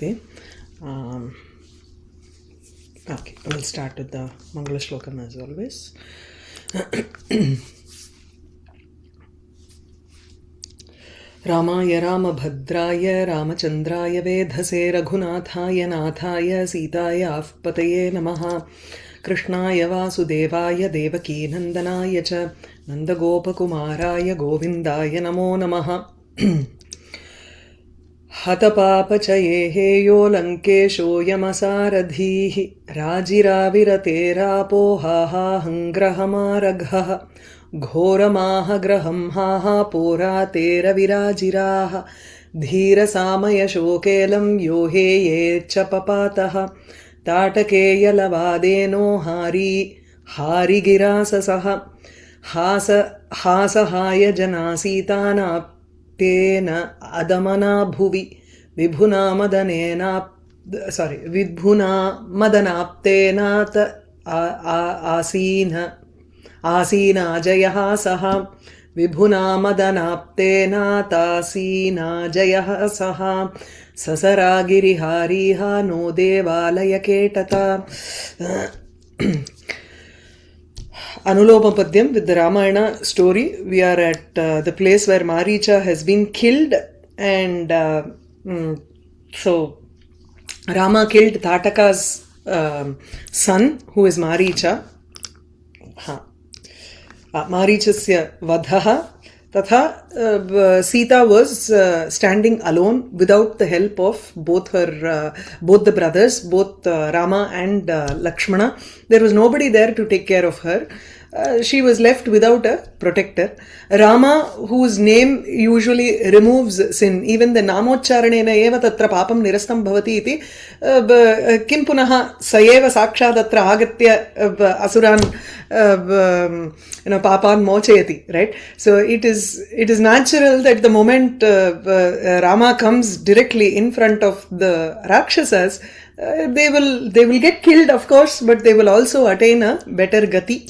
asti. Okay, we'll start with the Mangala Shlokam as always. रामाय रामभद्राय रामचन्द्राय वेधसे रघुनाथाय नाथाय सीतायाः पतये नमः. कृष्णाय वासुदेवाय देवकीनन्दनाय च नन्दगोपकुमाराय गोविन्दाय नमो नमः. हतपापचये हेयो लङ्केशो यमसारथीः राजिराविरतेरापोहाहाहङ्ग्रहमारघः घोरमाहग्रहं हाहापोरातेरविराजिराः धीरसामयशोकेलं यो हेये च पपातः ताटकेयलवादेनो हारिगिराससः हासहाय जनासीतानाप्तेन अदमना भुवि विभुना मदनाप्तेनात आसीनाजयः सः विभुना मदनाप्तेनातासीनाजयः सः ससरागिरिहारीः no देवालयकेटता. Anuloma Padyam with the Ramayana story. We are at the place where Maricha has been killed, and so Rama killed Tataka's son, who is Maricha. Marichasya vadhaha tatha Sita was standing alone without the help of both the brothers, both Rama and Lakshmana. There was nobody there to take care of her. She was left without a protector. Rama, whose name usually removes sin, even the namoccharanena eva tatra papam nirastam bhavati iti, kim punaha sayeva sakshad atra agatya asuran papan mochayati, right? So it is natural that the moment Rama comes directly in front of the Rakshasas, they will get killed, of course, but they will also attain a better gati.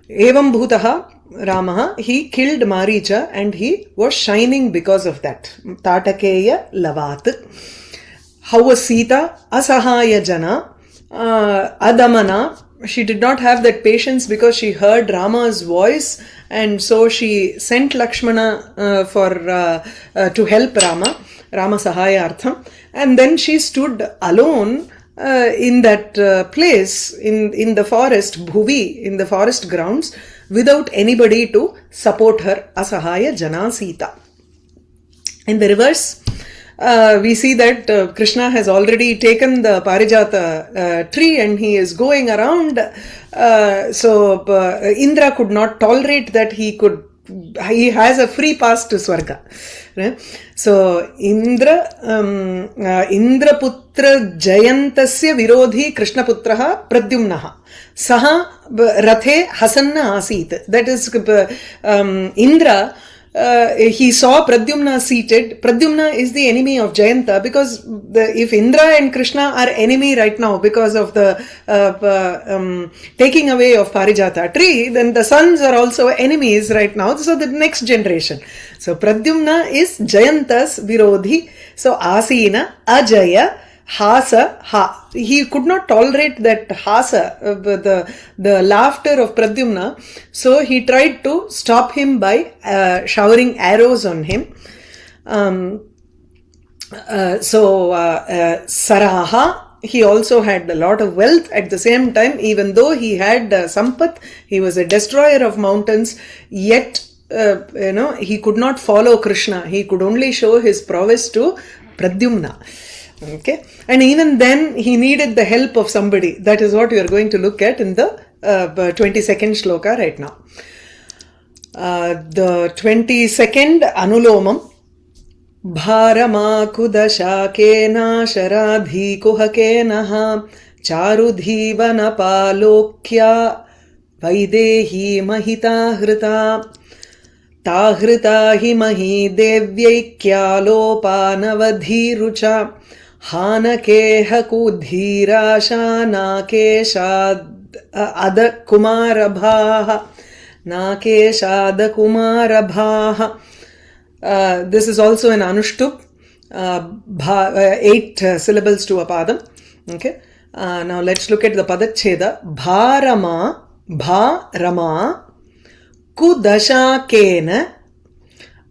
Evam bhutaha Ramaha, he killed Maricha and he was shining because of that. Tatakeya lavat. How was Sita? Asahaya jana. Adamana. She did not have that patience because she heard Rama's voice, and so she sent Lakshmana to help Rama Sahaya Artham, and then she stood alone in that place in the forest, Bhuvi, in the forest grounds, without anybody to support her. Asahaya jana Sita. In the reverse, we see that Krishna has already taken the Parijata tree and he is going around. So Indra could not tolerate that he has a free pass to Swarga. Right? So Indra Putra Jayantasya Virodhi Krishna Putraha Pradyumnaha Saha Rathe Hasanna Asit. That is Indra. He saw Pradyumna seated. Pradyumna is the enemy of Jayanta, because if Indra and Krishna are enemy right now because of the taking away of Parijata tree, then the sons are also enemies right now. So the next generation. So Pradyumna is Jayanta's Virodhi. So Asina, Ajaya, Hasa, ha. He could not tolerate that Hasa, the laughter of Pradyumna. So he tried to stop him by showering arrows on him. Saraha, he also had a lot of wealth at the same time. Even though he had Sampath, he was a destroyer of mountains, yet he could not follow Krishna. He could only show his prowess to Pradyumna. Okay, and even then he needed the help of somebody. That is what we are going to look at in the 22nd shloka right now. The 22nd Anulomam. Bharamakudashakena sharadhikuhakenaha charudhivanapalokya vaidehi mahitahrita tahrita hi mahi devyaikyalopanavadhirucha Hanakeha kudhirasha nakeshad adakumarabhaha nakeshad kumarabhaha. This is also an Anushtup. 8 syllables to a padam. Okay. Now let's look at the padacheda. Bharama, bharama, kudashakena,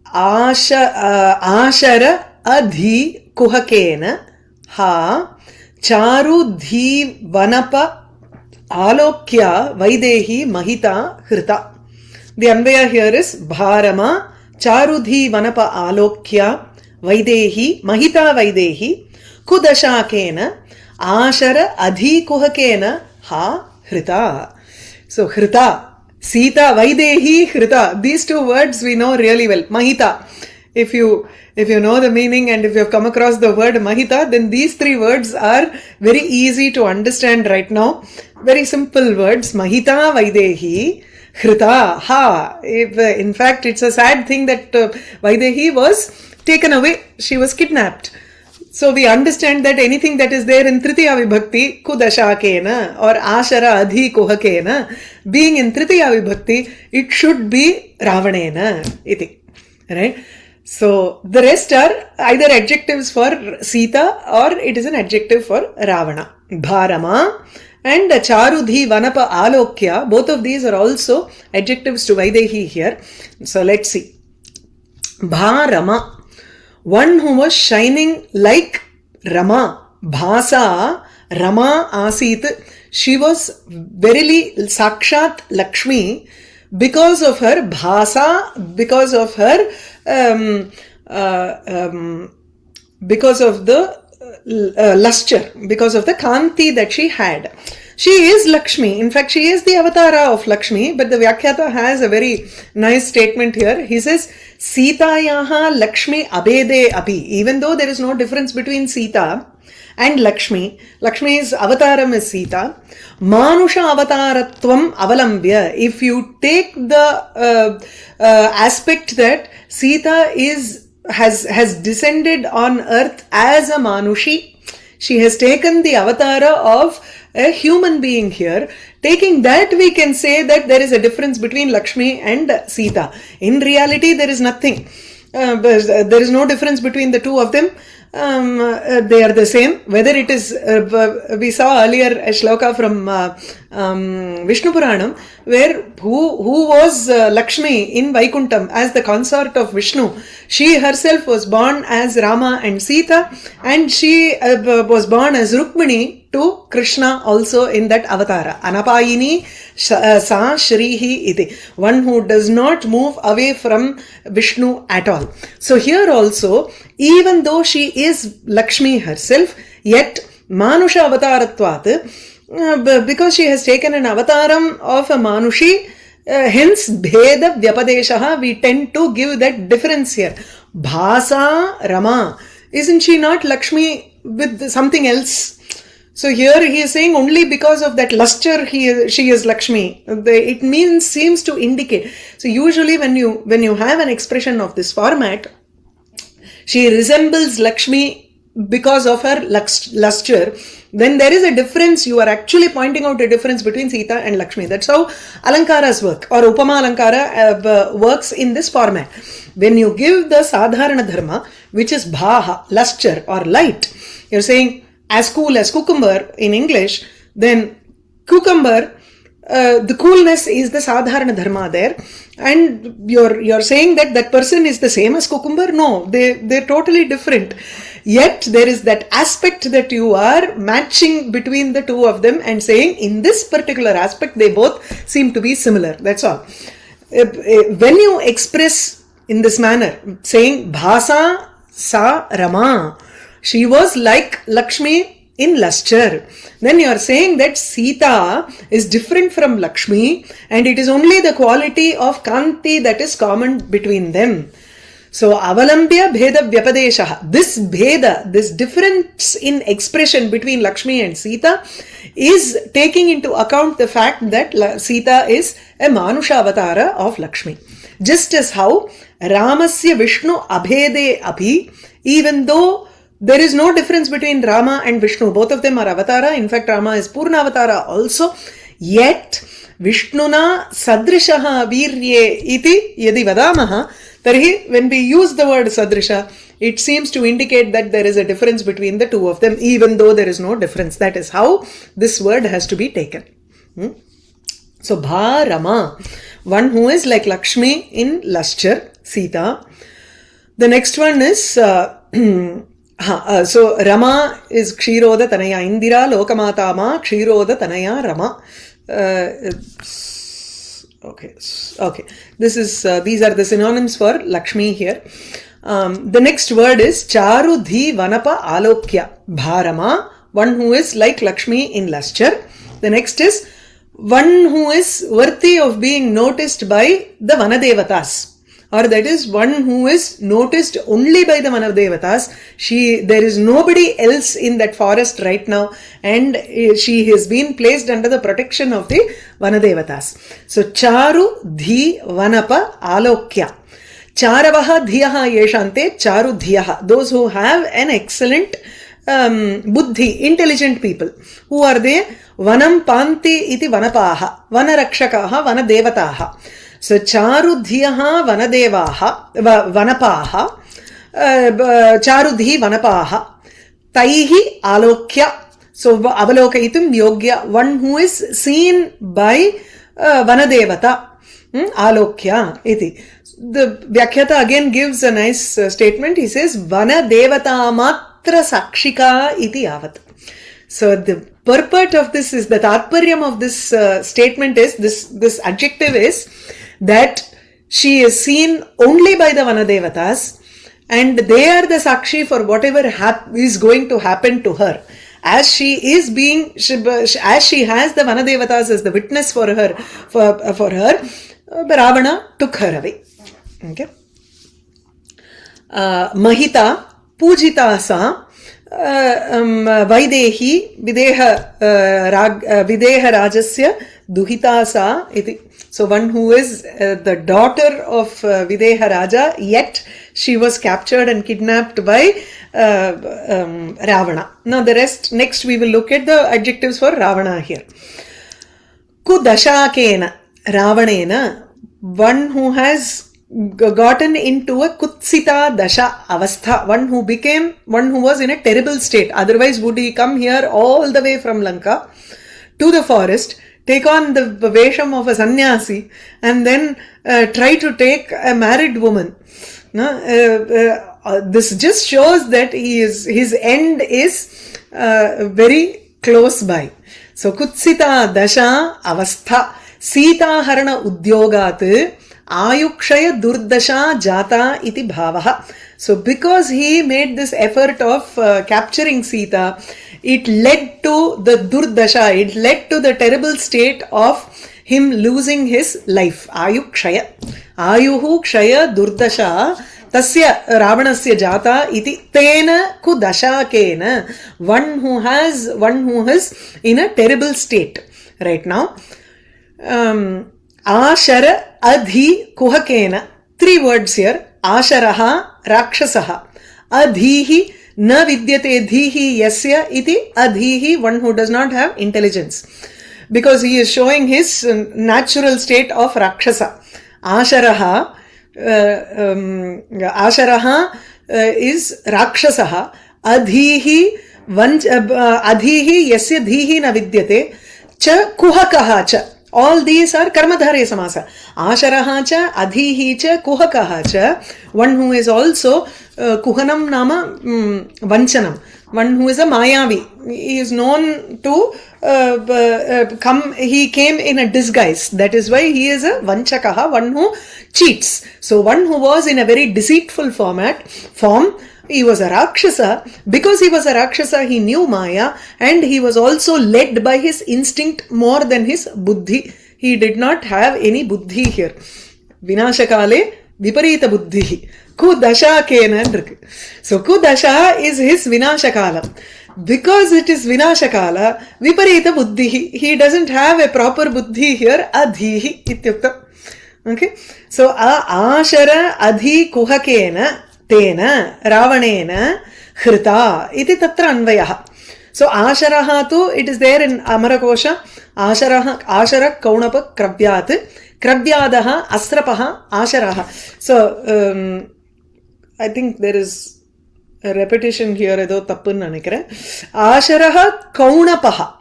ashara adhi kuhakena, ha, charu dhi vanapa alokya vaidehi mahita hrita. The Anvaya here is Bharama, Charudhi Vanapa Alokya, Vaidehi, Mahita Vaidehi, Kudashakena, Ashara Adhi Kuhakena, Ha Hrita. So Hrita, Sita, Vaidehi, Hrita. These two words we know really well. Mahita. If you know the meaning and if you have come across the word Mahita, then these three words are very easy to understand right now. Very simple words. Mahita Vaidehi, Hrita, ha. In fact, it's a sad thing that Vaidehi was taken away. She was kidnapped. So we understand that anything that is there in Tritiya Vibhakti, Kudashakena or Ashara Adhi Kuhakena, being in Tritiya Vibhakti, it should be Ravanena. Iti. Right? So the rest are either adjectives for Sita or it is an adjective for Ravana. Bharama and Charudhi Vanapa Alokya, both of these are also adjectives to Vaidehi here. So let's see. Bharama, one who was shining like Rama. Bhasa, Rama Asit. She was verily Sakshat Lakshmi because of her Bhasa, because of her because of the luster, because of the Kanti that she had. She is Lakshmi. In fact, she is the avatara of Lakshmi. But the Vyakhyata has a very nice statement here. He says, Sitayaha Lakshmi abede api. Even though there is no difference between Sita and Lakshmi, Lakshmi's avataram is Sita. Manusha avataratvam avalambya. If you take the aspect that Sita has descended on earth as a Manushi, she has taken the avatara of a human being here. Taking that, we can say that there is a difference between Lakshmi and Sita. In reality, there is nothing. There is no difference between the two of them. They are the same. Whether it is, we saw earlier a shloka from Vishnu Puranam, where who was Lakshmi in Vaikuntham as the consort of Vishnu. She herself was born as Rama and Sita, and she was born as Rukmini to Krishna also in that avatara. Anapayini sa shrihi iti. One who does not move away from Vishnu at all. So here also, even though she is Lakshmi herself, yet Manusha avataratvat, because she has taken an avataram of a Manushi, hence Bheda Vyapadeshaha, we tend to give that difference here. Bhasa Rama. Isn't she not Lakshmi with something else? So here he is saying only because of that luster she is Lakshmi. It seems to indicate. So usually when you have an expression of this format, she resembles Lakshmi because of her luster, then there is a difference. You are actually pointing out a difference between Sita and Lakshmi. That's how Alankaras work, or Upama Alankara works in this format. When you give the Sadharana Dharma, which is Bhaha, luster or light, you're saying as cool as cucumber in English, then cucumber, the coolness is the Sadharana Dharma there. And you're saying that person is the same as cucumber? No, they're totally different. Yet there is that aspect that you are matching between the two of them and saying in this particular aspect they both seem to be similar. That's all. When you express in this manner, saying Bhasa sa Rama, she was like Lakshmi in luster, then you are saying that Sita is different from Lakshmi and it is only the quality of Kanti that is common between them. So avalambya bheda vyapadeshaha. This bheda, this difference in expression between Lakshmi and Sita is taking into account the fact that Sita is a Manusha avatara of Lakshmi. Just as how Ramasya Vishnu abhede api, even though there is no difference between Rama and Vishnu. Both of them are avatara. In fact, Rama is Purna avatara also. Yet, Vishnuna sadrishaha virye iti yadi vadamaha, Tarhi, when we use the word Sadrisha, it seems to indicate that there is a difference between the two of them, even though there is no difference. That is how this word has to be taken. So, Bha Rama, one who is like Lakshmi in lustre, Sita. The next one is, so Rama is Kshiroda Tanaya, Indira Lokamata Ma, Kshiroda Tanaya Rama. Okay. This is, these are the synonyms for Lakshmi here. The next word is Charu Dhi Vanapa Alokya, Bharama, one who is like Lakshmi in lustre. The next is one who is worthy of being noticed by the Vanadevatas. Or that is one who is noticed only by the Vanadevatas. There is nobody else in that forest right now, and she has been placed under the protection of the Vanadevatas. So, Charu Dhi Vanapa Alokya. Charavaha Dhiyaha Yeshante Charu Dhiyaha. Those who have an excellent buddhi, intelligent people. Who are they? Vanam Panti iti Vanapaha. Vanarakshakaha Vanadevataha. So, Charudhiyaha Vanadevaha, Vanapaha, Charudhi Vanapaha, Taihi Alokya. So, Avalokaitum Yogya, one who is seen by Vanadevata, Alokya, iti. The Vyakhyata again gives a nice statement. He says, Vanadevata Matra Sakshika iti avat. So, the purport of this is, the Tatparyam of this statement is, this adjective is, that she is seen only by the Vanadevatas, and they are the Sakshi for whatever is going to happen to her. As she is being, as she has the Vanadevatas as the witness for her, Ravana took her away. Okay. Mahita, Pujita sa, Vaidehi, Videha Rajasya, Duhita sa, iti. So, one who is the daughter of Videha Raja, yet she was captured and kidnapped by Ravana. Now, the rest, next we will look at the adjectives for Ravana here. Kudashakena, Ravanena, one who has gotten into a Kutsita Dasha Avastha, one who was in a terrible state. Otherwise, would he come here all the way from Lanka to the forest, take on the vesham of a sannyasi, and then try to take a married woman? This just shows that his end is very close by. So, Kutsita Dasha Avastha, Sita Harana Udyogat, Ayukshaya Durdasha Jata iti bhavaha. So, because he made this effort of capturing Sita, it led to the Durdasha, it led to the terrible state of him losing his life. Ayukshaya. Ayuhu Kshaya Durdasha Tasya Ravanasya Jata iti Tena Kudashakena. One who is in a terrible state right now. Ashara Adhi Kuhakena. 3 words here. Asharaha Rakshasaha. Adhihi Na Vidyate Dhihi Yasya iti Adhihi, one who does not have intelligence. Because he is showing his natural state of Rakshasa. Asharaha is Rakshasaha. Adhihi Yasya Dhihi Na Vidyate Cha Kuhakaha Cha. All these are Karmadhare Samasa. Asharaha cha, Adhihi cha, Kuhakaha cha. One who is also Kuhanam Nama Vanchanam. One who is a Mayavi. He is known to he came in a disguise. That is why he is a Vanchakaha, one who cheats. So, one who was in a very deceitful form, he was a Rakshasa. Because he was a Rakshasa, he knew Maya, and he was also led by his instinct more than his buddhi. He did not have any buddhi here. Vinashakale Viparita buddhi. Kudasha kena. So, Kudasha is his Vinashakala. Because it is Vinashakala, Viparita buddhi. He doesn't have a proper buddhi here. Adhihi ityukta. Okay. So, Ashara Adhi Kuhakena Tena Ravanena Hrita iti tatra anvayaha. So, Asharaha tu, it is there in Amarakosha. Ashara Kaunapa Kravyat, Kravyadaha, Asrapaha, Asharaha. So, I think there is a repetition here, edo tappun nanikre. Asharaha Kaunapaha.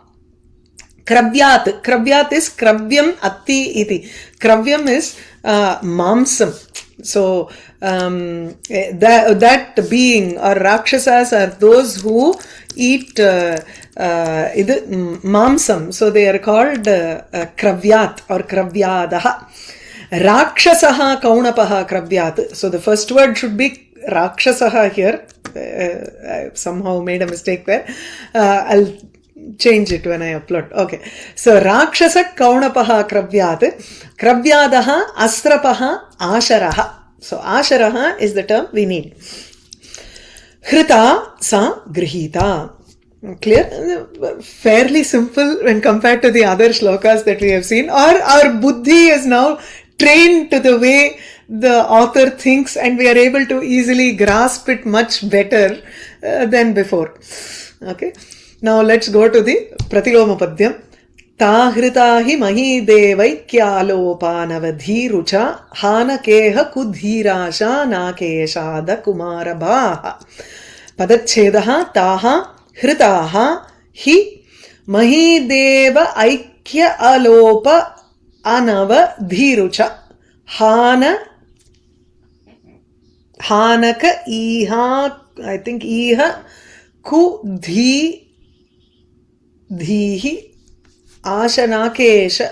Kravyat is Kravyam Atti iti. Kravyam is Mamsam. So, that being or Rakshasas are those who eat Mamsam. So, they are called Kravyat or Kravyadaha. Rakshasaha Kaunapaha Kravyat. So, the first word should be Rakshasaha here. I somehow made a mistake there. I'll change it when I upload. Okay. So, Rakshasa Kaunapaha Kravyat. Kravyadaha Asrapaha Asharaha. So, Asharaha is the term we need. Hrita sa grihita. Clear? Fairly simple when compared to the other shlokas that we have seen. Or our buddhi is now trained to the way the author thinks and we are able to easily grasp it much better than before. Okay. Now let's go to the Pratiloma Padyam. Tahrita hi mahi devaikyaalopanavadhirucha hanakeha kudhirasha nakeshada kumarabhaha. Padachhedaha taha hritaha hi mahi deva aikya alopa anavadhirucha hanaka iha, I think iha kudhi dhihi ashanakesha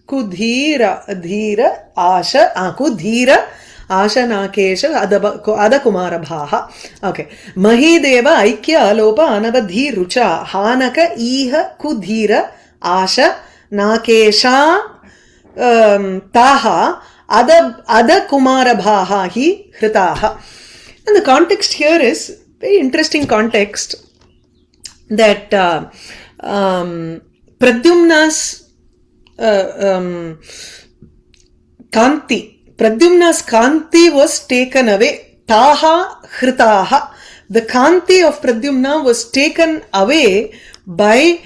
kudhira dhira asha kudhira ashanakesha adakumarabhaha. Okay. Mahideva aikya alopa anavadhi rucha hanaka iha kudhira asha nakesha taha adakumarabhaha hi hritaha. And the context here is very interesting context that Pradyumna's Kanti was taken away. Taha hritaha. The Kanti of Pradyumna was taken away by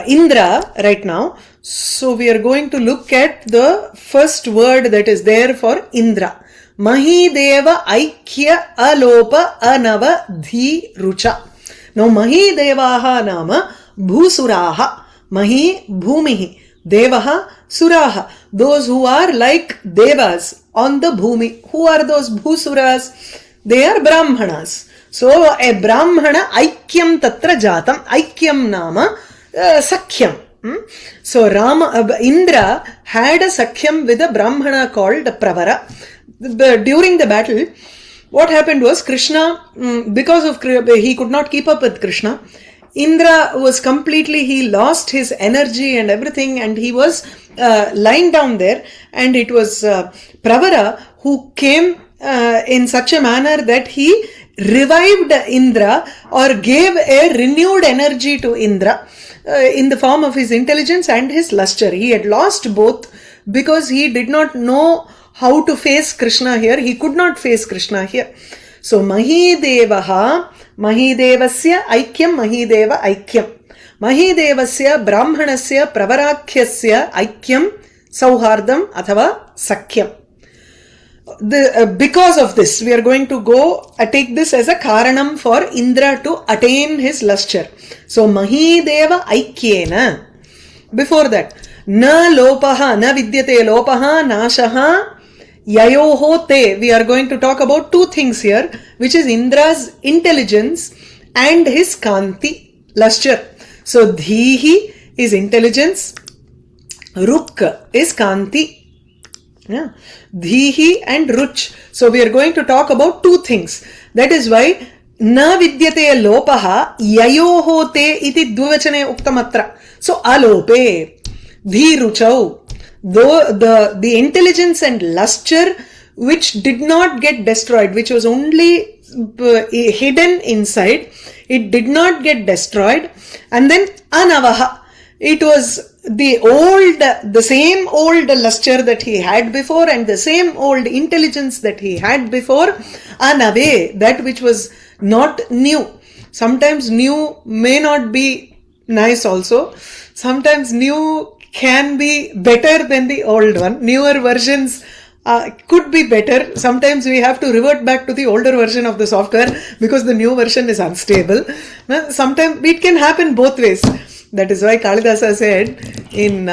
Indra right now. So we are going to look at the first word that is there for Indra. Mahideva Aikya Alopa Anava Dhi Rucha. Now Mahidevaha Nama Bhusuraha. Mahi Bhumihi. Devaha Suraha. Those who are like Devas on the Bhumi. Who are those Bhusuras? They are Brahmanas. So a Brahmana Aikyam Tatra Jatam. Aikyam Nama Sakhyam. So Indra had a Sakhyam with a Brahmana called Pravara. During the battle, what happened was Krishna, because of he could not keep up with Krishna, Indra was completely, he lost his energy and everything, and he was lying down there, and it was Pravara who came in such a manner that he revived Indra or gave a renewed energy to Indra in the form of his intelligence and his luster. He had lost both because he did not know how to face Krishna here. He could not face Krishna here. So Mahidevaha, Mahidevasya Aikyam, Mahideva Aikyam. Mahidevasya Brahmanasya Pravarakyasya Aikyam Sauhardam Athava Sakyam. Because of this, we are going to go take this as a karanam for Indra to attain his luster. So Mahideva Aikyena. Before that, na lopaha, na vidyate lopaha, nashaha, yayoho te. We are going to talk about two things here, which is Indra's intelligence and his kanti, luster. So dhihi is intelligence, ruk is kanti. Yeah. Dhihi and ruch. So we are going to talk about two things. That is why na vidyate lopaha yayoho te iti dvivachane uktamatra. So alope, dhi ruchau. Though the intelligence and luster which did not get destroyed, which was only hidden inside, it did not get destroyed. And then anavaha, it was the same old luster that he had before and the same old intelligence that he had before, anave, that which was not new. Sometimes new may not be nice also. Sometimes new can be better than the old one. Newer versions could be better. Sometimes we have to revert back to the older version of the software because the new version is unstable. Sometimes it can happen both ways. That is why Kalidasa said in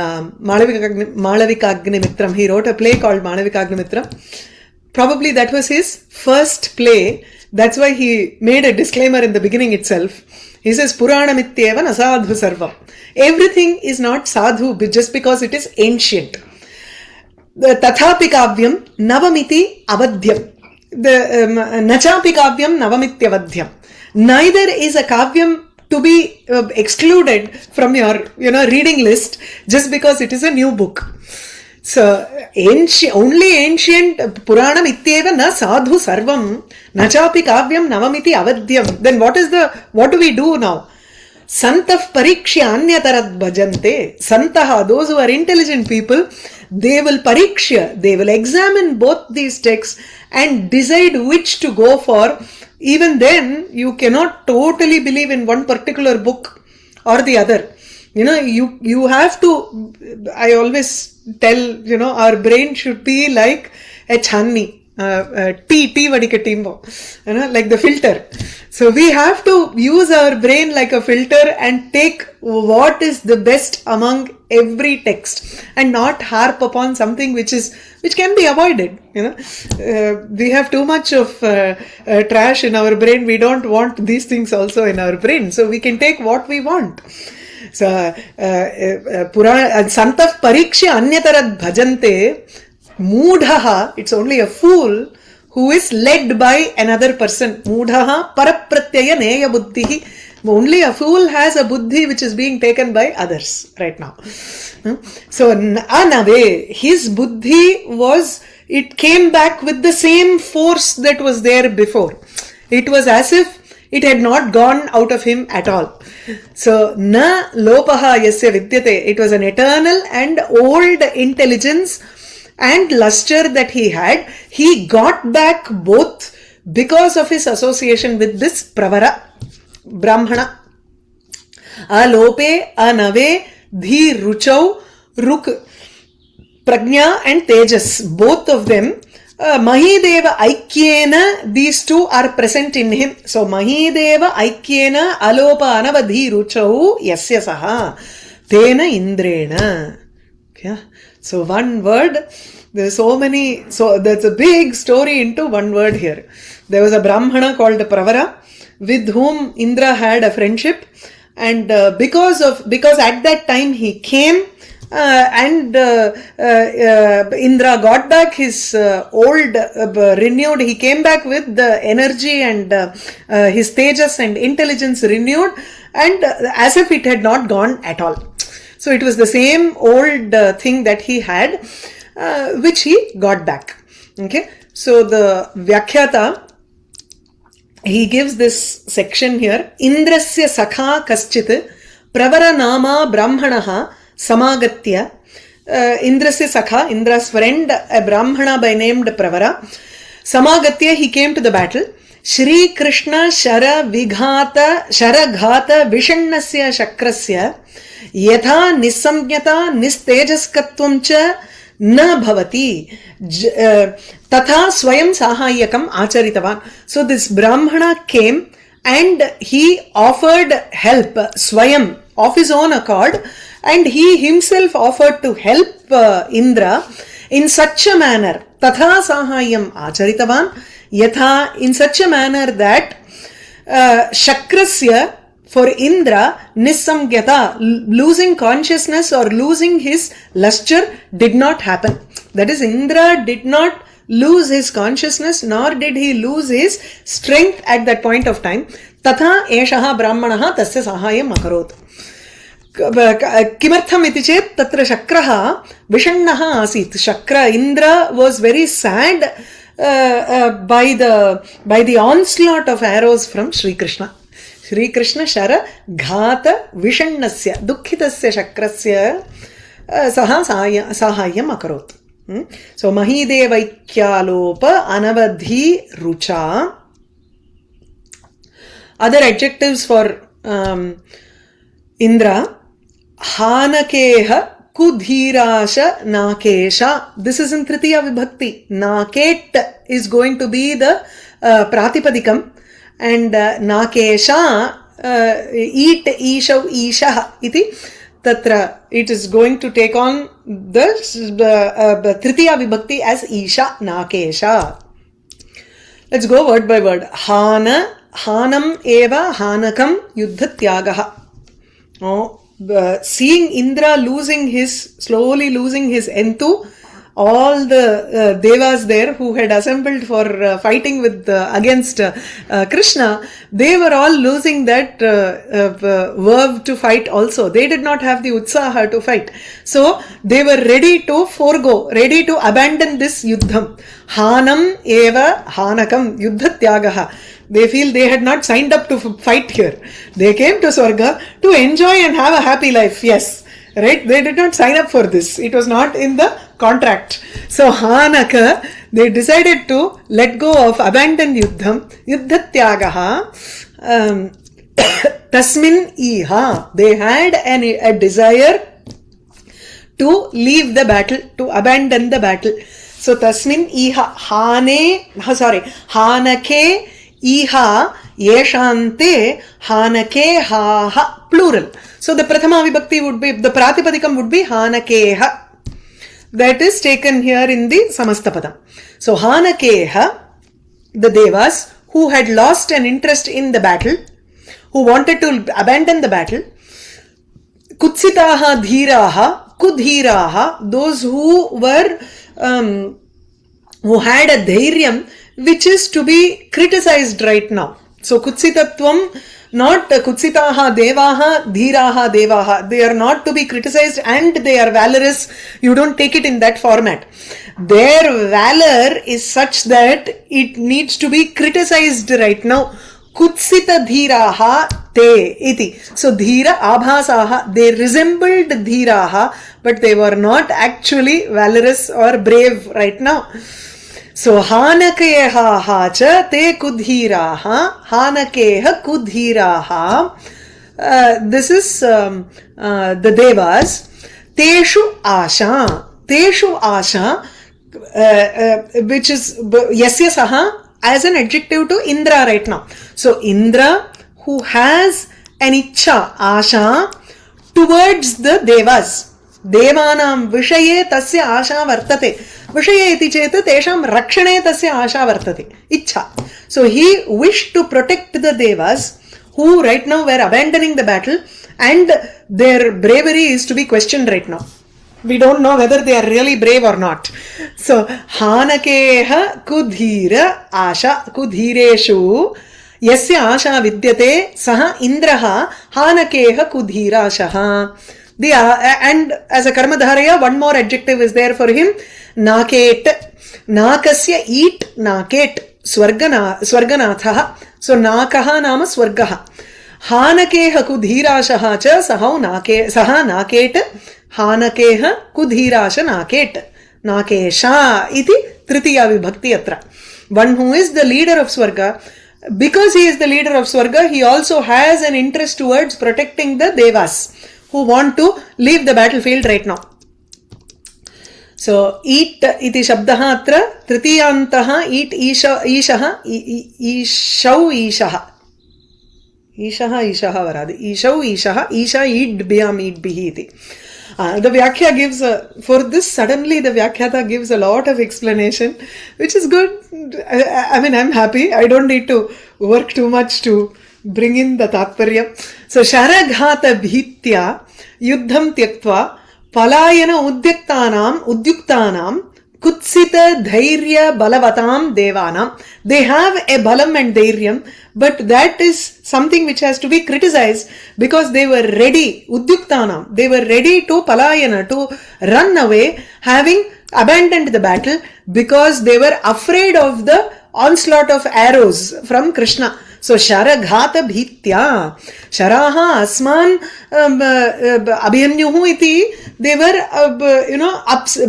Malavikagnimitram, he wrote a play called Malavikagnimitram. Probably that was his first play. That's why he made a disclaimer in the beginning itself. He says, Puranamityeva nasadhu sarvam. Everything is not sadhu just because it is ancient. The tathapi kavyam navamiti avadhyam. The nachapi kavyam navamityavadhyam. Neither is a kavyam to be excluded from your reading list just because it is a new book. So only ancient Puranam ityeva na sadhu sarvam nachapi kavyam navamiti avadhyam. Then what do we do now? Santah parikshya anyatarad bhajante. Santaha, those who are intelligent people, they will parikshya, they will examine both these texts and decide which to go for. Even then, you cannot totally believe in one particular book or the other. You have to, I always tell, our brain should be like a channi. Tea vadikatimbo, like the filter. So we have to use our brain like a filter and take what is the best among every text and not harp upon something which can be avoided. We have too much of trash in our brain. We don't want these things also in our brain. So we can take what we want. So Santah parikshya anyatarad bhajante. Moodhaha, it's only a fool who is led by another person. Moodhaha parapratyaya neya buddhihi. Only a fool has a buddhi which is being taken by others right now. So anave, his buddhi it came back with the same force that was there before. It was as if it had not gone out of him at all. So na lopaha yasya vidyate. It was an eternal and old intelligence and luster that he had. He got back both because of his association with this pravara, brahmana. Alope, anave, dhi, ruchau, ruk, prajna and tejas. Both of them, mahideva aikyena, these two are present in him. So mahideva aikyena, alopa, anava, dhi, ruchau, yasya saha, tena indrena. Okay. So one word, there's there's a big story into one word here. There was a Brahmana called Pravara with whom Indra had a friendship, and because at that time he came and Indra got back his renewed, he came back with the energy and his tejas and intelligence renewed, and as if it had not gone at all. So it was the same old thing that he had, which he got back. Okay. So the Vyakhyata, he gives this section here. Indrasya sakha kaschit pravara nama brahmanaha samagatya. Indrasya sakha, Indra's friend, a brahmana by named Pravara. Samagatya, he came to the battle. Shri Krishna shara ghata vishannasya shakrasya yatha nisamgyata nistejaskatvam cha na bhavati tatha swayam sahayakam acharitavan. So this Brahmana came and he offered help, swayam, of his own accord, and he himself offered to help Indra in such a manner, tatha sahayam acharitavan, yatha, in such a manner that shakrasya, for Indra, nisamgyata, losing consciousness or losing his luster did not happen. That is, Indra did not lose his consciousness, nor did he lose his strength at that point of time. Tatha eshaha brahmanaha tasya sahayam akarot. Kimartham iti chet tatra shakraha vishannaha asit. Shakra, Indra was very sad by the onslaught of arrows from Sri Krishna. Sri Krishna shara ghata vishannasya dukkhitasya shakrasya saha sahayam akarot. So mahidevaikyalopa anavadhi rucha Other adjectives for Indra, Hanakeha Kudhirasha Nakesha. This is in Tritiya Vibhakti. Naket is going to be the Pratipadikam, and Nakesha eat Ishav Ishaha iti. Tatra, it is going to take on the Tritiya Vibhakti as Isha Nakesha. Let's go word by word. Hana, Hanam eva Hanakam Yuddha Tyagaha. Oh, seeing Indra slowly losing his entu, all the devas there who had assembled for fighting with against Krishna, they were all losing that verve to fight also. They did not have the utsaha to fight. So they were ready to forego, ready to abandon this yuddham. Hanam eva Hanakam Yuddha Tyagaha. They feel they had not signed up to fight here. They came to Swarga to enjoy and have a happy life. Yes. Right? They did not sign up for this. It was not in the contract. So Hanaka, they decided to let go of, abandon Yuddham. Yuddha Tyagaha. Tasmin Iha. They had a desire to leave the battle, to abandon the battle. So Tasmin Iha. Hanake Iha Yeshante Hanake Haha. Plural. So the Prathama Vibhakti would be, the Pratipadikam would be Hanakeha. That is taken here in the Samastapadam. So Hanakeha, the Devas who had lost an interest in the battle, who wanted to abandon the battle. Kutsitaha Dhiraha, Kudhiraha, those who were, who had a dhairyam which is to be criticized right now. So Kutsitatvam, not Kutsitaha Devaha, Dhiraha Devaha. They are not to be criticized and they are valorous. You don't take it in that format. Their valor is such that it needs to be criticized right now. Kutsita Dhiraha Te iti. So Dhira Abhasaha, they resembled Dhiraha, but they were not actually valorous or brave right now. So Hanakeha hacha te kudhiraha, Hanakeha kudhiraha. This is the Devas. Teshu Asha. Teshu Asha, which is Yasya Saha as an adjective to Indra right now. So Indra, who has an Ichha, Asha, towards the Devas. Devanam Vishaye Tasya Asha Vartate. Vishaye iti cheta tesham rakshane tasya asha vartate. Ichha. So he wished to protect the Devas who right now were abandoning the battle, and their bravery is to be questioned right now. We don't know whether they are really brave or not. So Hanakeha Kudhira Asha Kudhireshu Yasya Asha Vidyate Saha Indraha Hanakeha Kudhira Ashaha. And as a Karmadharaya, one more adjective is there for him. Naket. Nakasya eat naket. Swarganathaha. So nakaha nama swargaha. Hanakeha kudhirashaha cha saha naket. Hanakeha kudhirasha naket. Nakesha iti tritiya vibhakti atra. One who is the leader of Swarga, because he is the leader of Swarga, he also has an interest towards protecting the Devas who want to leave the battlefield right now. So, eat iti shabdaha atra, tritiyantaha, eat ishaha, ishav ishaha. Ishaha varadi. Ishav ishaha, isha eat biyam eat bihi iti. The Vyakhya gives, for this suddenly the Vyakhyata gives a lot of explanation, which is good. I mean, I'm happy. I don't need to work too much to bring in the Tatparya. So, Sharaghata Bhitya Yuddham Tyaktva Palayana Udyuktanam Kutsita Dhairya Balavatam Devanam. They have a Balam and Dhairyam, but that is something which has to be criticized because they were ready, Udyuktanam, they were ready to Palayana, to run away, having abandoned the battle because they were afraid of the onslaught of arrows from Krishna. So, Sharaghata Bhitya. Sharaha Asman Abhiyanyuhu iti. They were,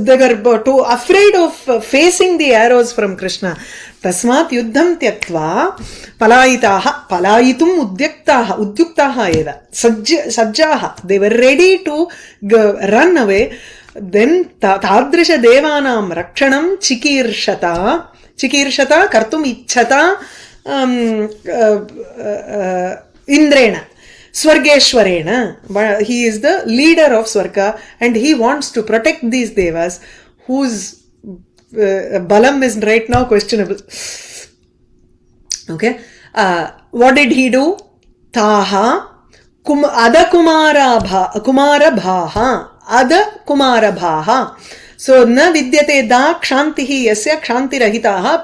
they were too afraid of facing the arrows from Krishna. तस्मात् युद्धं त्यक्त्वा पलायिताः पलायितुम् उद्युक्ताः एव सज्जाः they were ready to run away. then तादृशदेवानां रक्षणं चिकीर्षता कर्तुम् इच्छता इन्द्रेण Swargeshwarena. He is the leader of Swarga and he wants to protect these devas whose balam is right now questionable. Okay. What did he do? Taha Kumara Bhaha. So, na vidyate da kshantihi yasya kshantirahitaha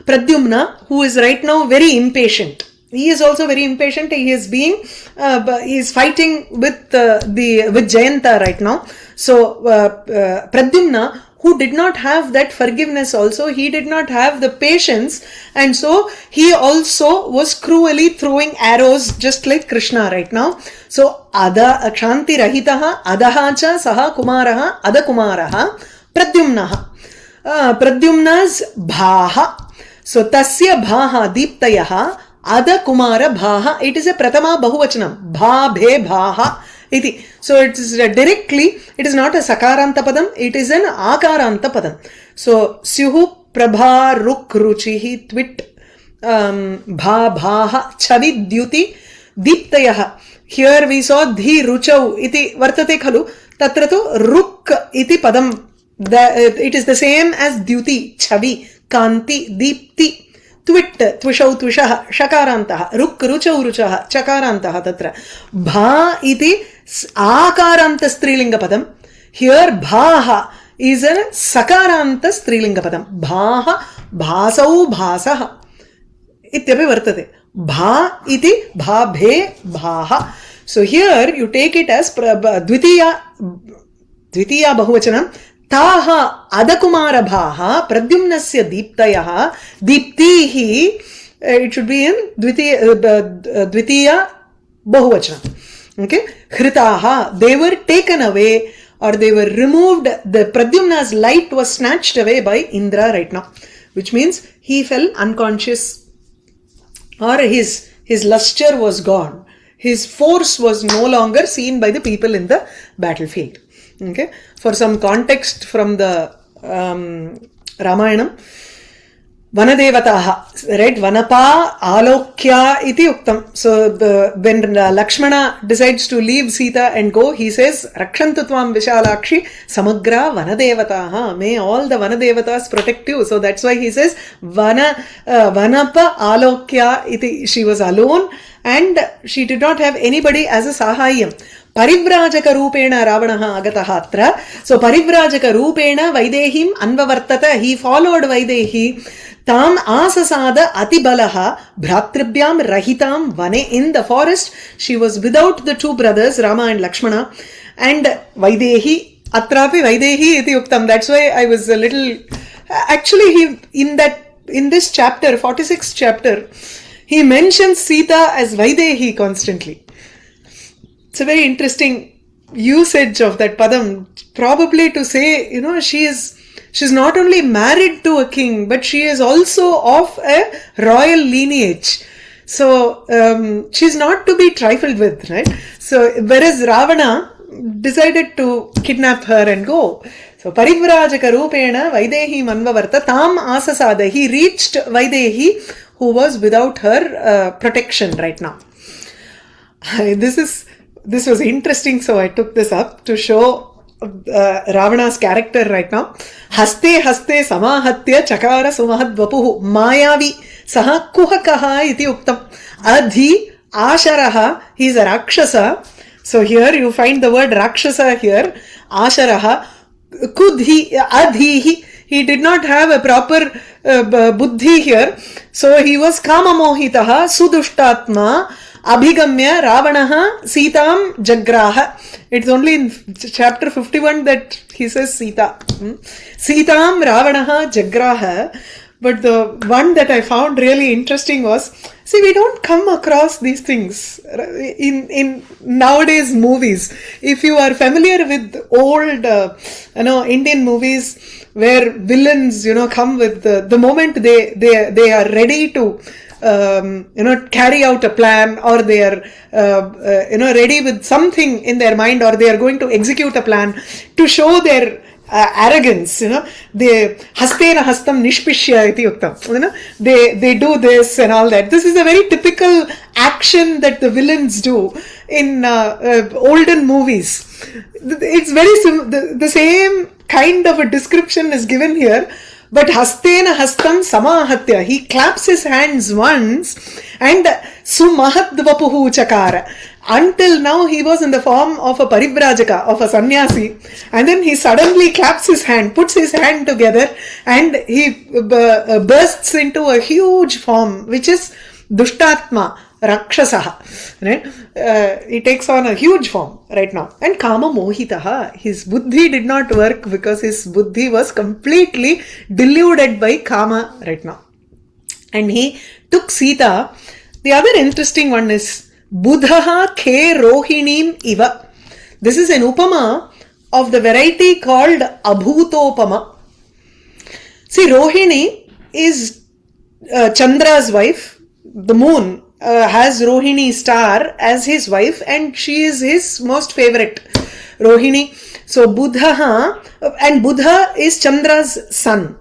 Pradyumna, who is right now very impatient. He is also very impatient. He is he is fighting with Jayanta right now. So, Pradyumna, who did not have that forgiveness also, he did not have the patience, and so he also was cruelly throwing arrows just like Krishna right now. So, Kshanti Rahitaha, Adaha cha Saha Kumaraha, Adakumaraha, Pradyumnaha. Pradyumna's Bhaha. So, Tasya Bhaha Deeptayaha, Ada Kumara Bhaha. It is a Pratama Bahuvachanam. Bha Bhe Bhaha iti. So it is directly, it is not a Sakaranta Padam, it is an Akaranta Padam. So Syuhu Prabha Ruk Ruchihi Twit Bha Bhaha Chavid Dyuti Deeptayaha. Here we saw Dhi Ruchau iti Vartate Khalu. Tatrato Ruk iti Padam. It is the same as Dyuti, Chavi, Kanti, Deepti. Twit, Twishau, Twishaha, Shakarantaha, Ruk, Ruchau, Ruchaha, Chakarantaha, Tatra. Bha iti Akaranta Strilinga Padam. Here, Bhaha is a Sakaranta Strilinga Padam. Bhaha, Bhasau, Bhasaha. Ityapi Vartate. Bha iti Bha Bhe Bhaha. So here, you take it as Dvitiya Bahuvachanam. Taha Adakumara Bhaha Pradyumnasya Deeptayaha Deeptihi. It should be in Dvitiya Bahuvachana. Okay. Khritaha. They were taken away or they were removed. The Pradyumna's light was snatched away by Indra right now. Which means he fell unconscious. Or his luster was gone. His force was no longer seen by the people in the battlefield. Okay. For some context from the Ramayanam, Vanadevataha, right? Vanapa Alokya iti uktam. So when Lakshmana decides to leave Sita and go, he says, Rakshantu tvam Vishalakshi Samagra Vanadevataha. May all the Vanadevatas protect you. So that's why he says, Vanapa Alokya iti. She was alone and she did not have anybody as a Sahayam. Parivrajaka Rupena Ravanaha Agataha atra. So Parivrajaka Rupena Vaidehim Anvavartata. He followed Vaidehi. Tam Asasada Atibalaha Bhratribhyam Rahitam Vane. In the forest, she was without the two brothers, Rama and Lakshmana. And Vaidehi, Atrapi Vaidehi iti uktam. That's why I was a little... Actually, in this chapter, 46th chapter, he mentions Sita as Vaidehi constantly. It's a very interesting usage of that padam, probably to say, she's not only married to a king, but she is also of a royal lineage. So, she's not to be trifled with, right? So, whereas Ravana decided to kidnap her and go. So, Parivrajaka Rupena Vaidehi Manvavarta Tam Asasada. He reached Vaidehi, who was without her protection right now. This was interesting, so I took this up to show Ravana's character right now. Haste samahatya chakara sumahad vapuhu mayavi saha kuhakaha iti uktam. Adhi asharaha, he is a rakshasa. So here you find the word rakshasa here. Asharaha. Kudhi, adhihi. He did not have a proper buddhi here. So he was kamamohitaha sudushtatma. Abhigamya Ravanaha Sitam Jagraha. It's only in chapter 51 that he says Sita. Sitam Ravanaha Jagraha. But the one that I found really interesting was, see, we don't come across these things in nowadays movies. If you are familiar with old Indian movies where villains come with the moment they are ready to carry out a plan, or they are ready with something in their mind, or they are going to execute a plan to show their arrogance, they hastena hastam nishpishya iti uktam, they do this and all that. This is a very typical action that the villains do in olden movies. It's very the same kind of a description is given here, but hastena hastam samahatya, he claps his hands once and sumahadvapuhu chakara. Until now he was in the form of a parivrajaka, of a sannyasi, and then he suddenly claps his hand, puts his hand together, and he bursts into a huge form, which is dushtatma, rakshasaha, right? He takes on a huge form right now. And kama mohitaha, his buddhi did not work because his buddhi was completely deluded by kama right now, and he took Sita. The other interesting one is Buddhaha khe rohinim iva. This is an upama of the variety called abhutopama. See, Rohini is Chandra's wife. The moon has Rohini star as his wife, and she is his most favorite, Rohini. So Buddhaha, and Buddha is Chandra's son.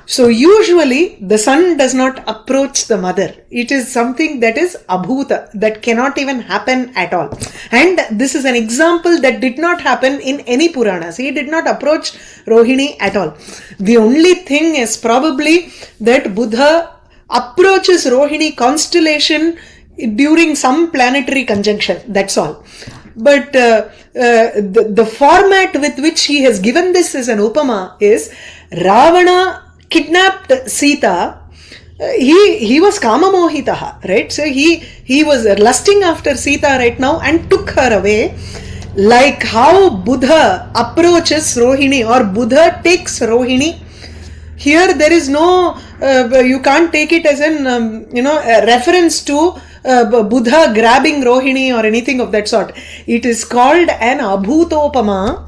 So usually the son does not approach the mother. It is something that is abhuta, that cannot even happen at all. And this is an example that did not happen in any Puranas. He did not approach Rohini at all. The only thing is probably that Buddha approaches Rohini constellation during some planetary conjunction. That's all. But the format with which he has given this as an upama is Ravana kidnapped Sita. He was kamamohitaha, right? So he was lusting after Sita right now and took her away. Like how Buddha approaches Rohini, or Buddha takes Rohini. Here there is no, you can't take it as an, a reference to Buddha grabbing Rohini or anything of that sort. It is called an abhutopama.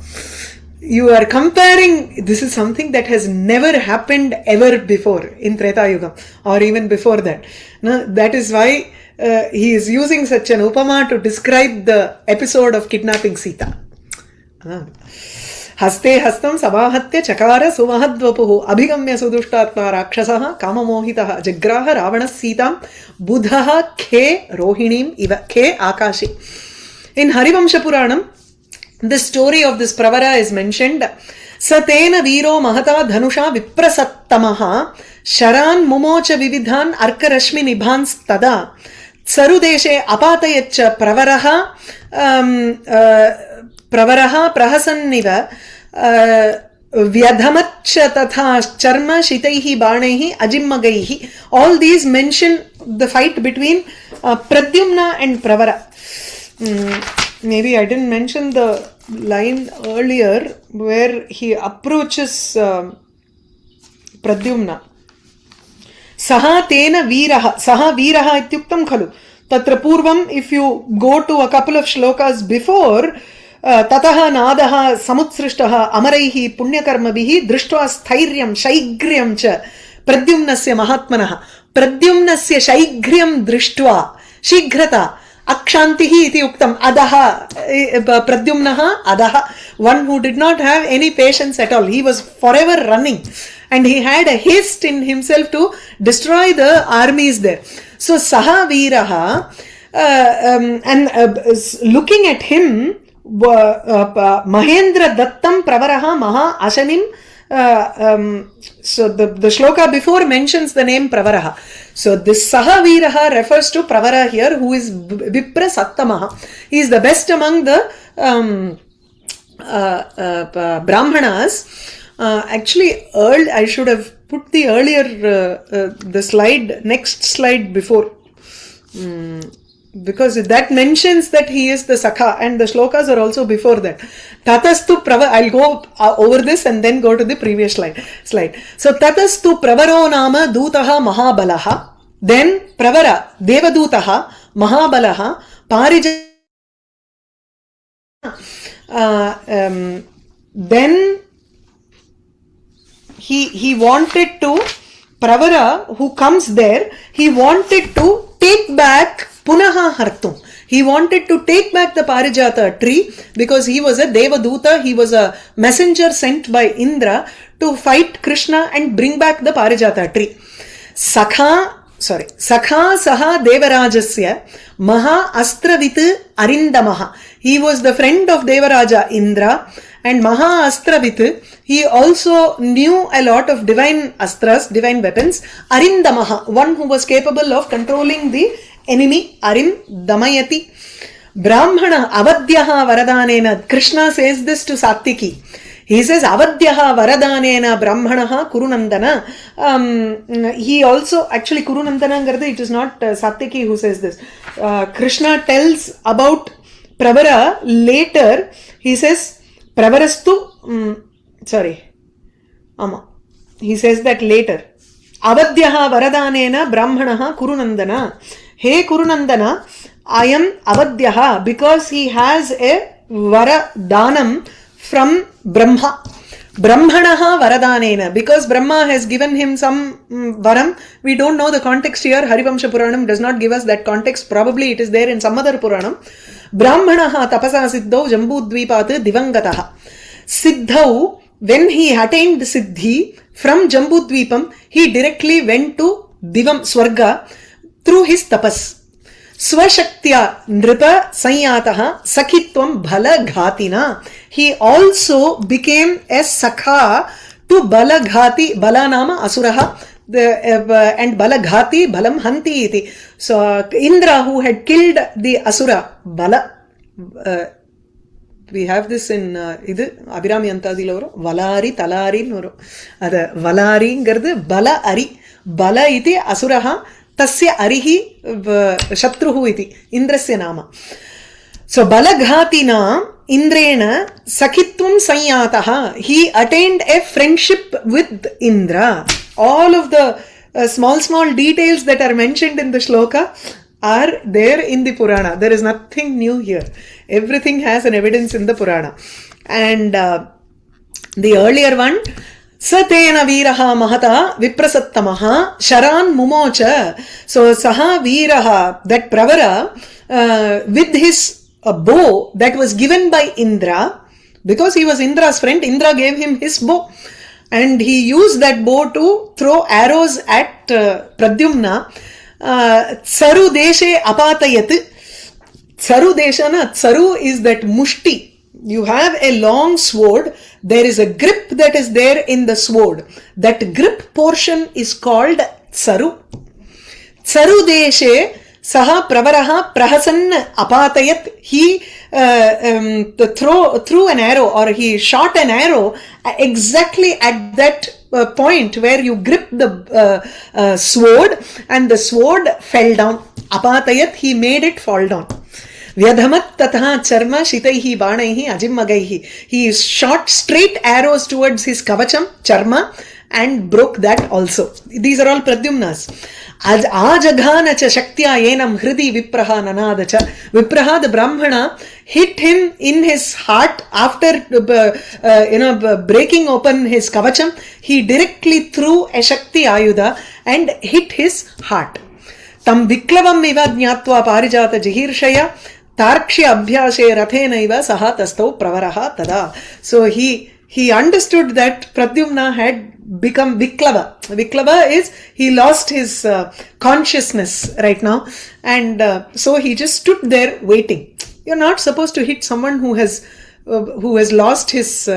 You are comparing, this is something that has never happened ever before in Treta Yuga, or even before that. Now, that is why he is using such an upama to describe the episode of kidnapping Sita. Haste hastam samahatya chakara sumahadvapuhu abhigamya sudushtatma rakshasaha kamamohitaha jagraha ravanas Sitam buddhaha khe rohinim iva khe akashi. In Harivamsha Puranam, the story of this Pravara is mentioned. Satena viro mahata dhanusha viprasattamaha sharan mumocha vividhan arkarashmi nibhans tada sarudeshe apatayaccha pravaraha prahasanniva vyadhamaccha tatha charma shitaihi banaihi ajimmagaihi. All these mention the fight between Pradyumna and Pravara. Maybe I didn't mention the line earlier where he approaches Pradyumna. Saha tena veeraha. Saha veeraha ityuktam khalu. Tatra purvam, if you go to a couple of shlokas before, tataha nadaha samutsrishtaha amaraihi punyakarmabihi drishtva stairyam shaigryam cha pradyumnasya mahatmanaha. Pradyumnasya shaigryam drishtva shigrata akshantihi iti uktam adaha pradyumnaha adaha. One who did not have any patience at all. He was forever running, and he had a haste in himself to destroy the armies there. So saha veeraha, and looking at him, Mahendra Dattam Pravaraha Maha Ashanim. So the shloka before mentions the name Pravaraha. So this Saha Veeraha refers to Pravara here, who is Vipra Sattamaha. He is the best among the Brahmanas. Actually, I should have put the earlier the slide, next slide before. because that mentions that he is the Sakha, and the shlokas are also before that. Tatastu I'll go over this and then go to the previous slide. So Tatastu Pravaro Nama Dutaha Mahabalaha. Then Pravara Devadutaha Mahabalaha Parija. Then he wanted to, Pravara who comes there, he wanted to take back Punaha Hartum. He wanted to take back the Parijata tree because he was a Devaduta, he was a messenger sent by Indra to fight Krishna and bring back the Parijata tree. Sakha Saha Devarajasya Maha Astravit Arindamaha. He was the friend of Devaraja Indra, and Maha Astravit, he also knew a lot of divine astras, divine weapons. Arindamaha, one who was capable of controlling the enemy. Damayati. Brahmana Avadhyaha Varadanena. Krishna says this to Satyaki. He says Avadhyaha Varadanena Brahmanaha Kurunandana. He also, actually Kurunandana Garda, it is not Satyaki who says this. Krishna tells about Pravara later. He says Pravarastu, he says that later. Avadhyaha Varadanena Brahmanaha Kurunandana. Hey Kurunandana, I am Avadhyaha because he has a Varadanam from Brahma. Brahmanaha Varadanena, because Brahma has given him some Varam. We don't know the context here. Harivamsha Puranam does not give us that context. Probably it is there in some other Puranam. Brahmanaha Tapasa Siddhau Jambudvipat Divangataha. Siddhau, when he attained Siddhi from Jambudvipam, he directly went to Divam Swarga through his tapas. Swashaktya Nripa Sanyataha Sakhitvam Bhala Ghatina. He also became a Sakha to Bala Ghati, Bala Nama Asuraha, and Bala Ghati Balam Hanti iti. So Indra, who had killed the Asura, Bala, we have this in Abhirami Antadiloro, Valari Talari Noro. Ada Valari Garde Bala Ari. Bala iti Asuraha. Tasya arihi shatruhu iti Indrasya nama. So Balaghatina Indrena Sakhitvam Sanyataha. He attained a friendship with Indra. All of the small details that are mentioned in the shloka are there in the Purana. There is nothing new here. Everything has an evidence in the Purana. And the earlier one, Satena Viraha Mahata Viprasattamaha Sharan Mumocha. So Saha Viraha, that Pravara, with his bow that was given by Indra, because he was Indra's friend, Indra gave him his bow. And he used that bow to throw arrows at Pradyumna. Tsaru Deshe Apatayat. Tsaru Deshana, Tsaru is that mushti. You have a long sword, there is a grip that is there in the sword. That grip portion is called Tsaru. Tsaru Deshe Saha Pravaraha Prahasan Apatayat. He threw an arrow, or he shot an arrow exactly at that point where you grip the sword, and the sword fell down. Apatayat, he made it fall down. Vyadhamat tatha charma shitaihi banaihi ajimmagaihi. He shot straight arrows towards his kavacham, charma, and broke that also. These are all pradyumnas. Ajaghana cha shaktya yenam hridi vipraha nanadacha. Vipraha, the Brahmana, hit him in his heart after breaking open his kavacham. He directly threw a shakti ayudha and hit his heart. Tam viklavam iva jnatva parijata jihirshaya Tarkshya abhyashe rathenaiva saha tastau pravaraha tada. So he understood that Pradyumna had become Viklava. Viklava is, he lost his consciousness right now, and so he just stood there waiting. You're not supposed to hit someone who has lost his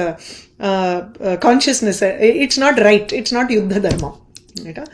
consciousness. It's not right. It's not Yuddha Dharma. Right?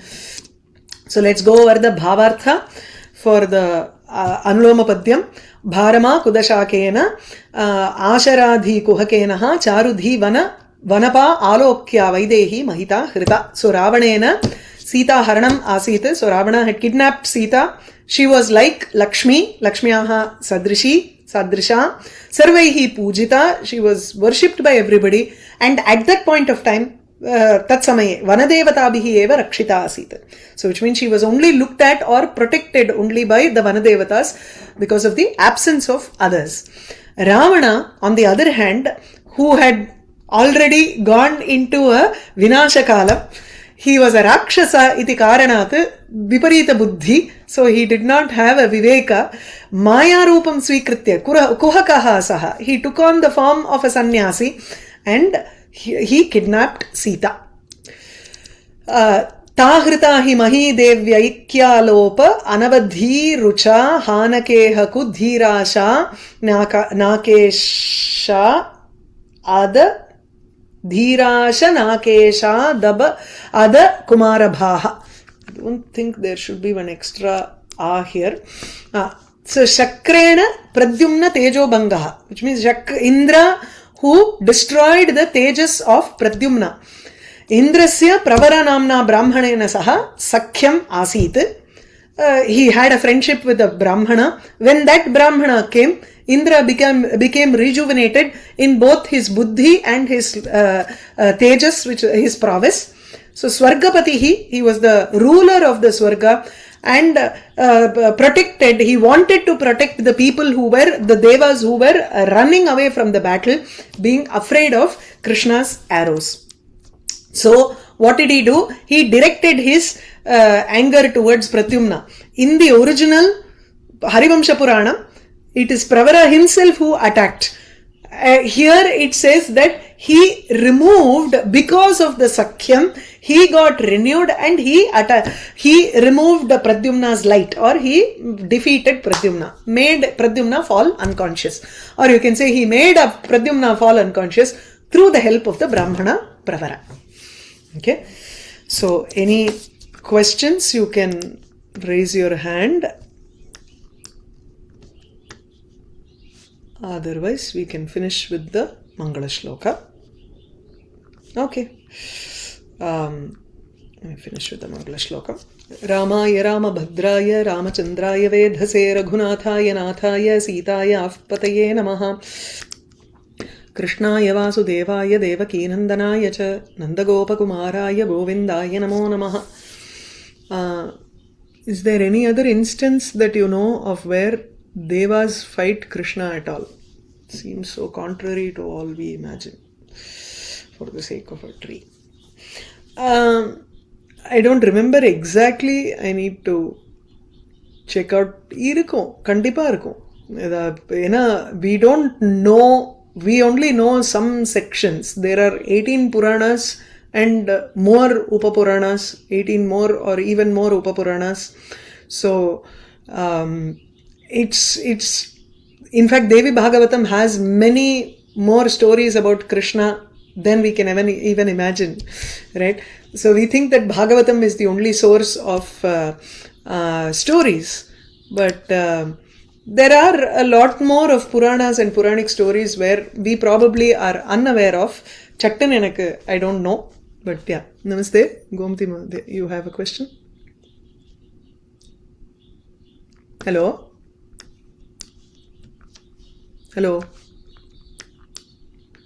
So let's go over the Bhavartha for the Anuloma Padyam. Bharama Kudashakena Asharadhi Kuhakenaha Charudhi Vanapa Alokya Vaidehi Mahita Hrita. So Ravanena Sita Haranam Asita. So Ravana had kidnapped Sita She was like Lakshmi, Lakshmiyaha Sadrisha, Sarvaihi Pujita. She was worshipped by everybody. And at that point of time, Tatsamaye, Vanadevatabihi eva Rakshita Asita. So which means she was only looked at or protected only by the Vanadevatas because of the absence of others. Ravana, on the other hand, who had already gone into a Vinashakala, he was a Rakshasa iti karanat viparita buddhi, so he did not have a viveka. Maya rupam swikritya kuhakaha saha. He took on the form of a sannyasi and he kidnapped Sita. Tahrita hi mahi devyaikyalopa anavadhi rucha hanakeha kudhirasha nakesha ada Dhirasha Nakesha Daba Ada Kumarabhaha. I don't think there should be one extra A here. So Shakrena Pradyumna Tejo Bangaha, which means Indra who destroyed the Tejas of Pradyumna. Indrasya Pravara Namna Brahmanena Saha Sakhyam Asit. He had a friendship with a Brahmana. When that Brahmana came, Indra became rejuvenated in both his buddhi and his tejas, which his prowess. So Swargapatihi, he was the ruler of the Swarga and protected. He wanted to protect the people who were the devas who were running away from the battle, being afraid of Krishna's arrows. So what did he do? He directed his anger towards Pradyumna. In the original Harivamsha Purana, it is Pravara himself who attacked. Here it says that he removed, because of the Sakhyam, he got renewed and he removed the Pradyumna's light, or he defeated Pradyumna, made Pradyumna fall unconscious. Or you can say he made Pradyumna fall unconscious through the help of the Brahmana Pravara. Okay. So any questions, you can raise your hand. Otherwise, we can finish with the Mangala Shloka. Okay. Let me finish with the Mangala Shloka. Ramaya Ramabhadraya Ramachandraya Vedhase Raghunathaya Nathaya Sitaya Avpataye Namaha Krishnaya Vasudevaya Devakinandanaya Cha Nandagopakumaraya Govindaya Namo Namaha. Is there any other instance that you know of where Devas fight Krishna at all? Seems so contrary to all we imagine, for the sake of a tree. I don't remember exactly. I need to check out. Kandipa irukum. We don't know. We only know some sections. There are 18 Puranas and more Upapuranas, 18 more or even more Upapuranas. So, it's in fact Devi Bhagavatam has many more stories about Krishna than we can even imagine, right? So we think that Bhagavatam is the only source of stories, but there are a lot more of Puranas and Puranic stories where we probably are unaware of. Chattan enaku I don't know, but yeah. Namaste, Gomati, you have a question? Hello? Hello.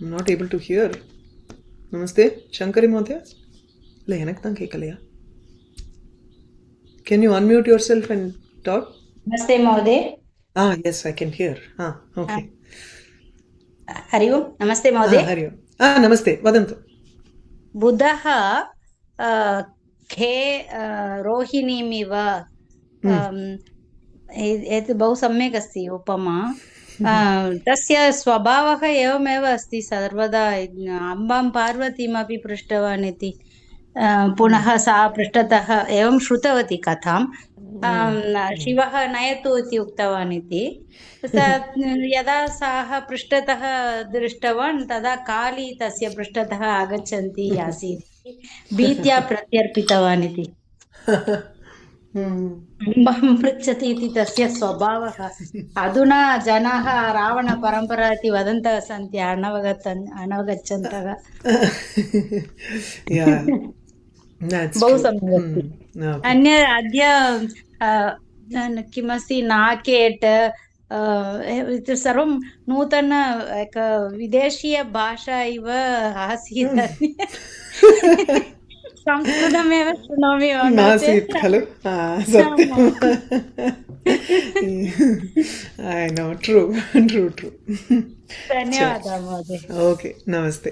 I'm not able to hear. Namaste. Shankari Madhya. Can you unmute yourself and talk? Namaste Mahoday. Yes, I can hear. Okay. Hari Om. Namaste Mahoday. Hari Om. Namaste. Vadantu. Buddhaha khe rohinimiva. एतत् बहु सम्यक् अस्ति उपमा. तस्य स्वभावः एवमेव अस्ति सर्वदा अम्बां पार्वतीमपि पृष्टवान् इति पुनः सा पृष्ठतः एवं श्रुतवती कथां शिवः नयतु इति उक्तवान् इति यदा सः पृष्ठतः दृष्टवान् तदा काली तस्य पृष्ठतः आगच्छन्ती आसीत् भीत्या प्रत्यर्पितवान् इति अम्बां पृच्छति इति तस्य स्वभावः. अधुना जनाः रावणपरम्परा इति वदन्तः सन्ति अनवगच्छन्तः. बहु सम्यक् अस्ति. अन्य अद्य किमस्ति नाकेट् इति सर्वं नूतन विदेशीयभाषा इव आसीत् संस्कृतमेव शृणोमि वा नो नासीत् चेत् खलु आमाम्। सत्यम् I know true true true धन्यवादः महोदय। ओके नमस्ते